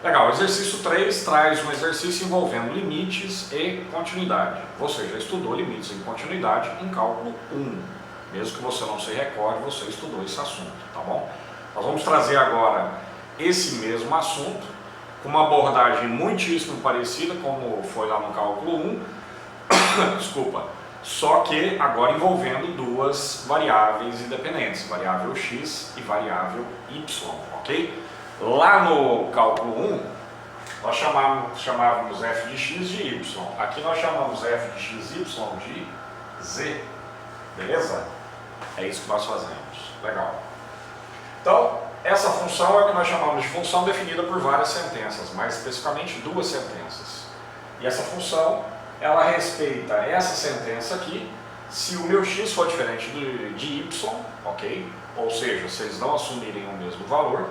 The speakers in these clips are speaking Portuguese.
Legal, o exercício 3 traz um exercício envolvendo limites e continuidade. Você já estudou limites e continuidade em cálculo 1. Mesmo que você não se recorde, você estudou esse assunto, tá bom? Nós vamos trazer agora esse mesmo assunto com uma abordagem muitíssimo parecida como foi lá no cálculo 1, desculpa, só que agora envolvendo duas variáveis independentes, variável x e variável y, ok? Lá no cálculo 1, nós chamávamos f de x de y, aqui nós chamamos f de x, y de z, beleza? É isso que nós fazemos, legal. Então, essa função é o que nós chamamos de função definida por várias sentenças, mais especificamente duas sentenças. E essa função, ela respeita essa sentença aqui, se o meu x for diferente de y, ok? Ou seja, se eles não assumirem o mesmo valor,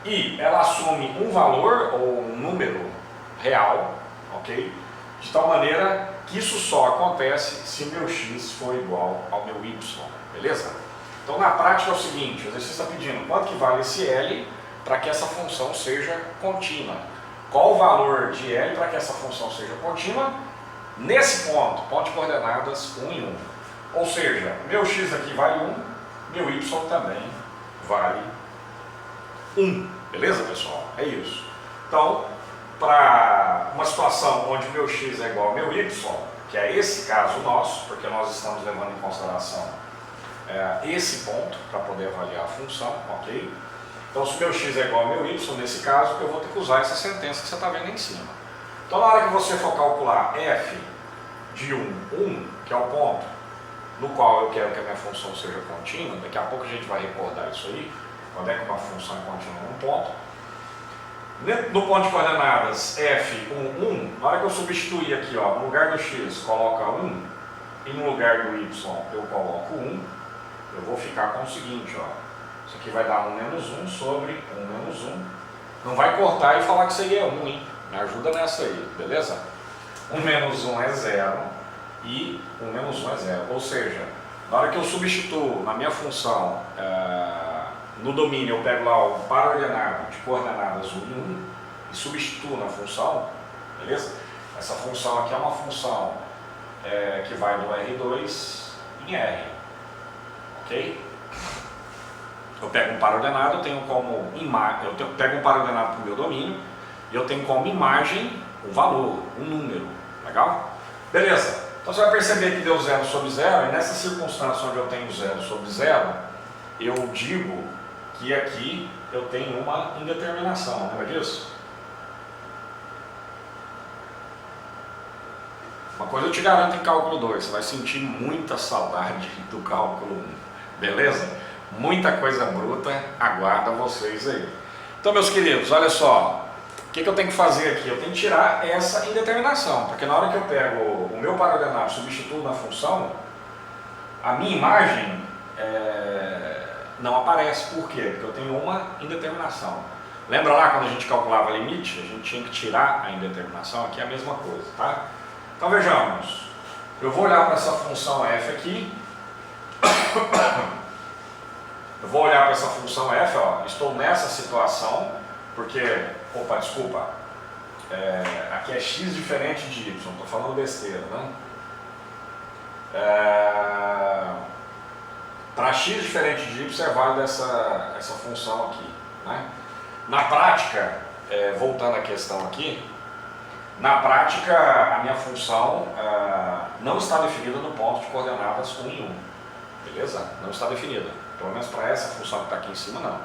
e ela assume um valor ou um número real, ok? De tal maneira que isso só acontece se meu x for igual ao meu y, beleza? Então na prática é o seguinte, o exercício está pedindo quanto que vale esse L para que essa função seja contínua. Qual o valor de L para que essa função seja contínua? Nesse ponto de coordenadas 1 e 1. Ou seja, meu x aqui vale 1, meu y também vale 1. Beleza, pessoal? É isso. Então, para uma situação onde meu x é igual ao meu y, que é esse caso nosso, porque nós estamos levando em consideração esse ponto para poder avaliar a função, ok? Então, se meu x é igual ao meu y, nesse caso, eu vou ter que usar essa sentença que você está vendo em cima. Então, na hora que você for calcular f de 1, que é o ponto no qual eu quero que a minha função seja contínua, daqui a pouco a gente vai recordar isso aí, quando é que uma função é contínua num ponto. No ponto de coordenadas f1, 1, na hora que eu substituir aqui, ó, no lugar do x, coloca 1, e no lugar do y eu coloco 1, eu vou ficar com o seguinte, ó, isso aqui vai dar 1 menos 1 sobre 1 menos 1. Não vai cortar e falar que isso aí é 1, hein? Me ajuda nessa aí, beleza? 1 menos 1 é 0 e 1 menos 1 é 0. Ou seja, na hora que eu substituo na minha função, no domínio eu pego lá o par ordenado de coordenadas 1 e 1 e substituo na função, beleza? Essa função aqui é uma função que vai do R2 em R, ok? Eu pego um par ordenado, eu tenho como pego um par ordenado para o meu domínio e eu tenho como imagem um valor, um número, legal? Beleza, então você vai perceber que deu 0 sobre 0 e nessa circunstância onde eu tenho 0 sobre 0, eu digo que aqui eu tenho uma indeterminação, lembra disso? Uma coisa eu te garanto em cálculo 2, você vai sentir muita saudade do cálculo 1, beleza? Muita coisa bruta aguarda vocês aí. Então, meus queridos, olha só, o que eu tenho que fazer aqui? Eu tenho que tirar essa indeterminação, porque na hora que eu pego o meu par ordenado e substituo na função, a minha imagem não aparece. Por quê? Porque eu tenho uma indeterminação. Lembra lá quando a gente calculava limite? A gente tinha que tirar a indeterminação, aqui é a mesma coisa, tá? Então vejamos, eu vou olhar para essa função f aqui, eu vou olhar para essa função f, ó, estou nessa situação, porque, opa, desculpa, aqui é x diferente de y, estou falando besteira, né? Para x diferente de y é válida essa função aqui, né? Na prática, voltando à questão aqui, na prática a minha função não está definida no ponto de coordenadas 1 e 1, beleza? Não está definida, pelo menos para essa função que está aqui em cima não,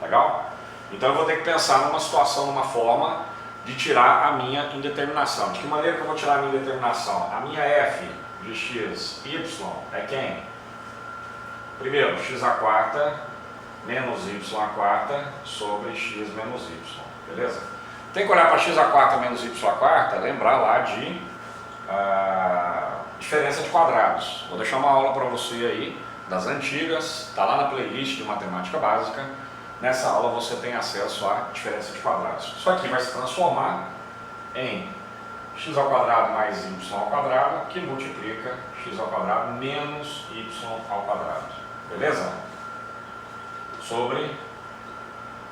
legal? Então eu vou ter que pensar numa situação, numa forma de tirar a minha indeterminação. De que maneira que eu vou tirar a minha indeterminação? A minha f de x, y é quem? Primeiro, x à quarta menos y à quarta sobre x menos y, beleza? Tem que olhar para x à quarta menos y à quarta, lembrar lá de diferença de quadrados. Vou deixar uma aula para você aí, das antigas, está lá na playlist de matemática básica. Nessa aula você tem acesso à diferença de quadrados. Isso aqui vai se transformar em x ao quadrado mais y ao quadrado, que multiplica x ao quadrado menos y ao quadrado. Beleza? Sobre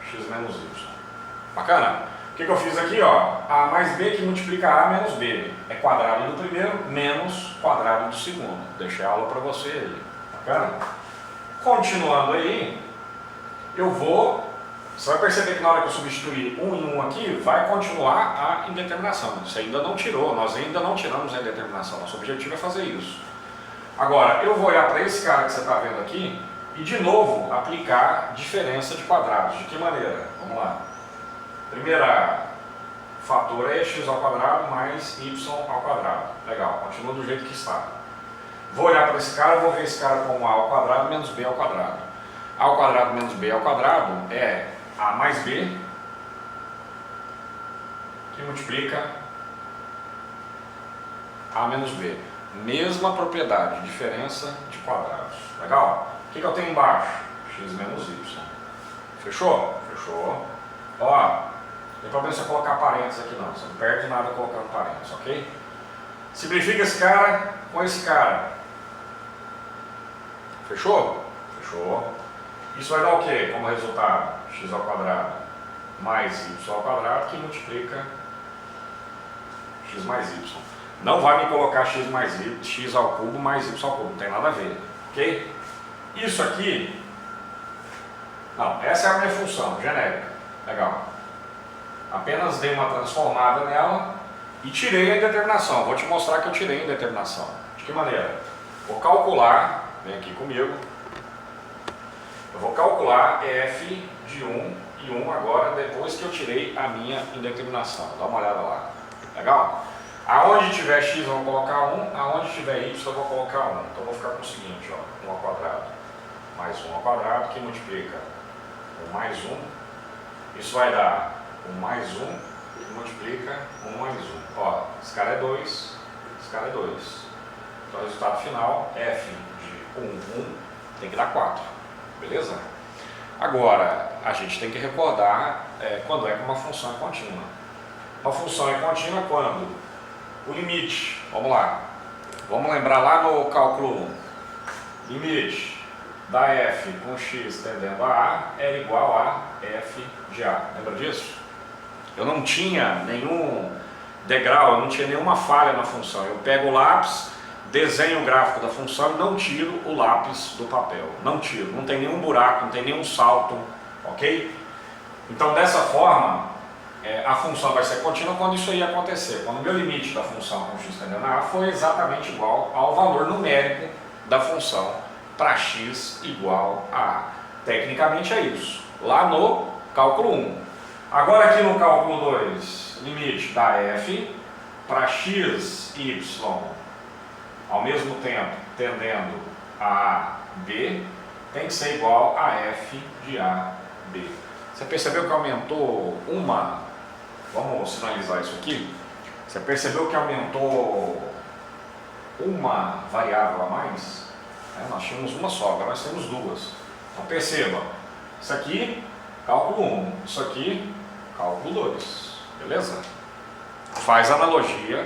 x menos y. Bacana? que eu fiz aqui? Ó, A mais B que multiplica A menos B. É quadrado do primeiro menos quadrado do segundo. Deixei a aula para você aí. Bacana? Continuando aí, eu vou... Você vai perceber que na hora que eu substituir um em um aqui, vai continuar a indeterminação. Você ainda não tirou, nós ainda não tiramos a indeterminação. Nosso objetivo é fazer isso. Agora, eu vou olhar para esse cara que você está vendo aqui e de novo aplicar diferença de quadrados. De que maneira? Vamos lá. Primeira fator é x ao quadrado mais y ao quadrado. Legal, continua do jeito que está. Vou olhar para esse cara e vou ver esse cara como a ao quadrado menos b ao quadrado. A ao quadrado menos b ao quadrado é a mais b que multiplica a menos b. Mesma propriedade, diferença de quadrados. Legal? O que eu tenho embaixo? X menos y. Fechou? Fechou. Ó, não tem problema você colocar parênteses aqui não. Você não perde nada colocando parênteses, ok? Simplifica esse cara com esse cara. Fechou? Fechou. Isso vai dar o quê como resultado? X ao quadrado mais y ao quadrado que multiplica x mais y. Não vai me colocar x mais y, x ao cubo mais y ao cubo, não tem nada a ver, ok? Isso aqui, não, essa é a minha função genérica, legal. Apenas dei uma transformada nela e tirei a indeterminação. Vou te mostrar que eu tirei a indeterminação. De que maneira? Vou calcular, vem aqui comigo, eu vou calcular f de 1 e 1 agora, depois que eu tirei a minha indeterminação. Dá uma olhada lá. Legal? Aonde tiver x eu vou colocar 1, aonde tiver y eu vou colocar 1. Então eu vou ficar com o seguinte, ó, 1 ao quadrado mais 1 ao quadrado, que multiplica 1 mais 1. Isso vai dar 1 mais 1, que multiplica 1 mais 1. Ó, esse cara é 2, esse cara é 2. Então o resultado final, f de 1 tem que dar 4. Beleza? Agora, a gente tem que recordar quando é que uma função é contínua. Uma função é contínua quando o limite, vamos lá, vamos lembrar lá no cálculo 1, limite da f com x tendendo a A era igual a f de A. Lembra disso? Eu não tinha nenhum degrau, eu não tinha nenhuma falha na função. Eu pego o lápis, desenho o gráfico da função e não tiro o lápis do papel. Não tiro, não tem nenhum buraco, não tem nenhum salto, ok? Então dessa forma, a função vai ser contínua quando isso aí acontecer. Quando o meu limite da função com x tendendo a A foi exatamente igual ao valor numérico da função para x igual a A. Tecnicamente é isso, lá no cálculo 1. Agora aqui no cálculo 2, limite da f para x, y, ao mesmo tempo tendendo a B, tem que ser igual a f de A, B. Você percebeu que aumentou uma, vamos sinalizar isso aqui, você percebeu que aumentou uma variável a mais? Nós tínhamos uma só, agora nós temos duas. Então perceba, isso aqui, cálculo 1, isso aqui, cálculo 2, beleza? Faz analogia,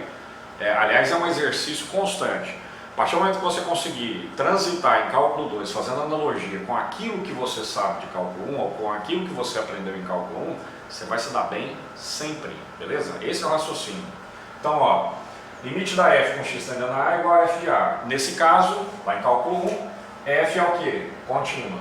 aliás é um exercício constante. A partir do momento que você conseguir transitar em cálculo 2, fazendo analogia com aquilo que você sabe de cálculo 1 ou com aquilo que você aprendeu em cálculo 1, você vai se dar bem sempre, beleza? Esse é o raciocínio. Então, ó, limite da f com x tendendo a A é igual a f de A. Nesse caso, lá em cálculo 1, f é o quê? Contínua.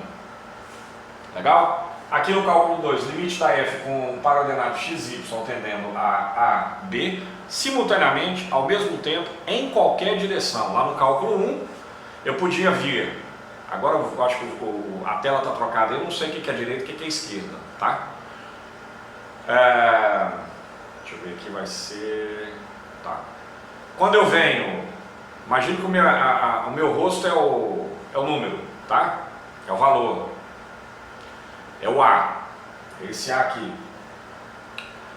Legal? Aqui no cálculo 2, limite da f com para ordenado x, y tendendo a B, simultaneamente, ao mesmo tempo, em qualquer direção. Lá no cálculo 1, eu podia vir, agora eu acho que a tela está trocada, eu não sei o que é direita e o que é esquerda, tá? Deixa eu ver aqui, vai ser... Tá. Quando eu venho, imagine que o meu rosto é o número, tá? É o valor. É o A, esse A aqui.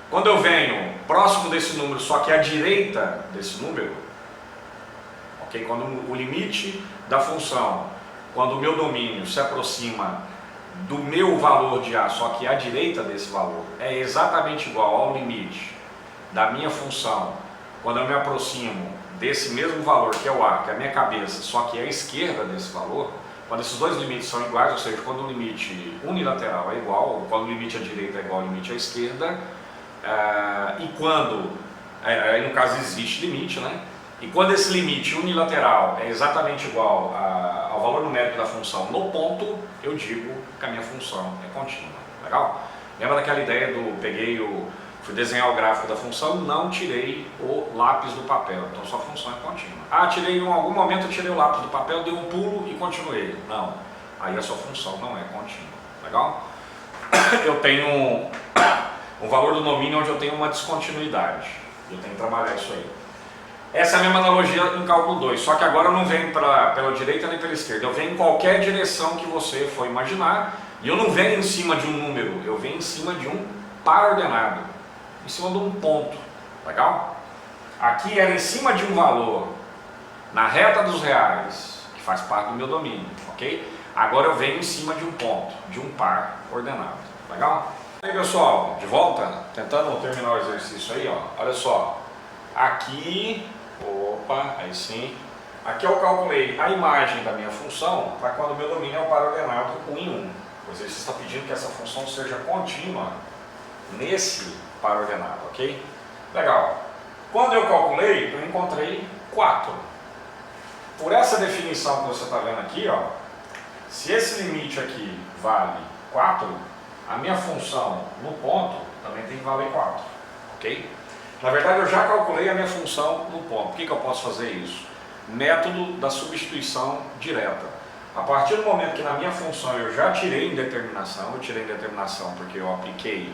Quando eu venho próximo desse número, só que à direita desse número, ok? Quando o limite da função, quando o meu domínio se aproxima do meu valor de A, só que à direita desse valor, é exatamente igual ao limite da minha função, quando eu me aproximo desse mesmo valor que é o A, que é a minha cabeça, só que é à esquerda desse valor. Quando esses dois limites são iguais, ou seja, quando o limite unilateral é igual, ou quando o limite à direita é igual ao limite à esquerda, e quando, aí no caso existe limite, né? E quando esse limite unilateral é exatamente igual ao valor numérico da função no ponto, eu digo que a minha função é contínua. Legal? Lembra daquela ideia fui desenhar o gráfico da função, não tirei o lápis do papel, então sua função é contínua. Em algum momento eu tirei o lápis do papel, dei um pulo e continuei. Não, aí a sua função não é contínua. Legal? Eu tenho um valor do domínio onde eu tenho uma descontinuidade. Eu tenho que trabalhar isso aí. Essa é a mesma analogia em cálculo 2, só que agora eu não venho pela direita nem pela esquerda, eu venho em qualquer direção que você for imaginar, e eu não venho em cima de um número, eu venho em cima de um par ordenado, em cima de um ponto. Legal? Aqui era em cima de um valor na reta dos reais, que faz parte do meu domínio, ok? Agora eu venho em cima de um ponto, de um par ordenado. Legal? E aí, pessoal, de volta, tentando terminar o exercício aí, ó. Olha só, aqui, aí sim, aqui eu calculei a imagem da minha função para quando o meu domínio é o par ordenado 1 em 1. O exercício está pedindo que essa função seja contínua nesse par ordenado, ok? Legal. Quando eu calculei, eu encontrei 4. Por essa definição que você está vendo aqui, ó, se esse limite aqui vale 4, a minha função no ponto também tem que valer 4, ok? Na verdade, eu já calculei a minha função no ponto. Por que eu posso fazer isso? Método da substituição direta. A partir do momento que na minha função eu já tirei indeterminação, eu tirei indeterminação porque eu apliquei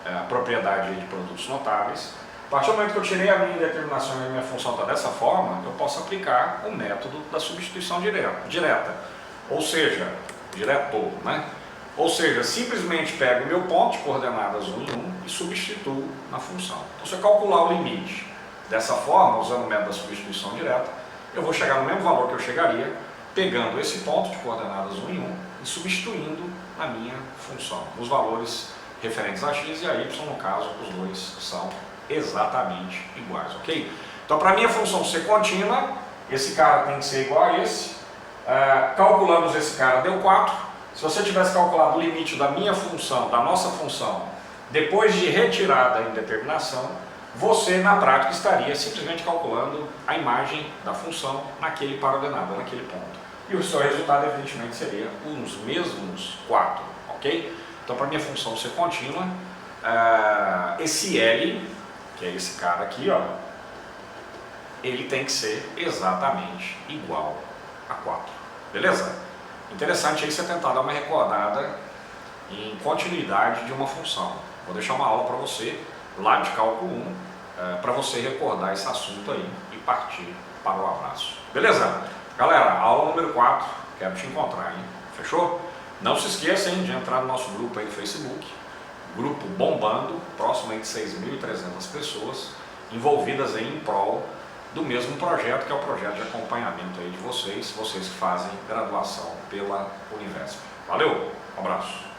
a propriedade de produtos notáveis. A partir do momento que eu tirei a minha indeterminação e a minha função está dessa forma, eu posso aplicar o método da substituição direta. Ou seja, direto, né? Ou seja, simplesmente pego o meu ponto de coordenadas 1 em 1 e substituo na função. Então, se eu calcular o limite dessa forma, usando o método da substituição direta, eu vou chegar no mesmo valor que eu chegaria pegando esse ponto de coordenadas 1 em 1 e substituindo na minha função. Os valores referentes a x e a y, no caso, os dois são exatamente iguais, ok? Então, para a minha função ser contínua, esse cara tem que ser igual a esse. Calculamos esse cara, deu 4. Se você tivesse calculado o limite da minha função, da nossa função, depois de retirada a indeterminação, você na prática estaria simplesmente calculando a imagem da função naquele par ordenado, naquele ponto. E o seu resultado evidentemente seria os mesmos 4, ok? Então, para minha função ser contínua, esse L, que é esse cara aqui, ó, ele tem que ser exatamente igual a 4, beleza? Interessante aí você tentar dar uma recordada em continuidade de uma função. Vou deixar uma aula para você, lá de cálculo 1, para você recordar esse assunto aí e partir para o abraço. Beleza? Galera, aula número 4, quero te encontrar, hein? Fechou? Não se esqueça, hein, de entrar no nosso grupo aí no Facebook, grupo bombando, próximo aí de 6.300 pessoas, envolvidas aí em prol do mesmo projeto, que é o projeto de acompanhamento aí de vocês que fazem graduação pela Univesp. Valeu, um abraço.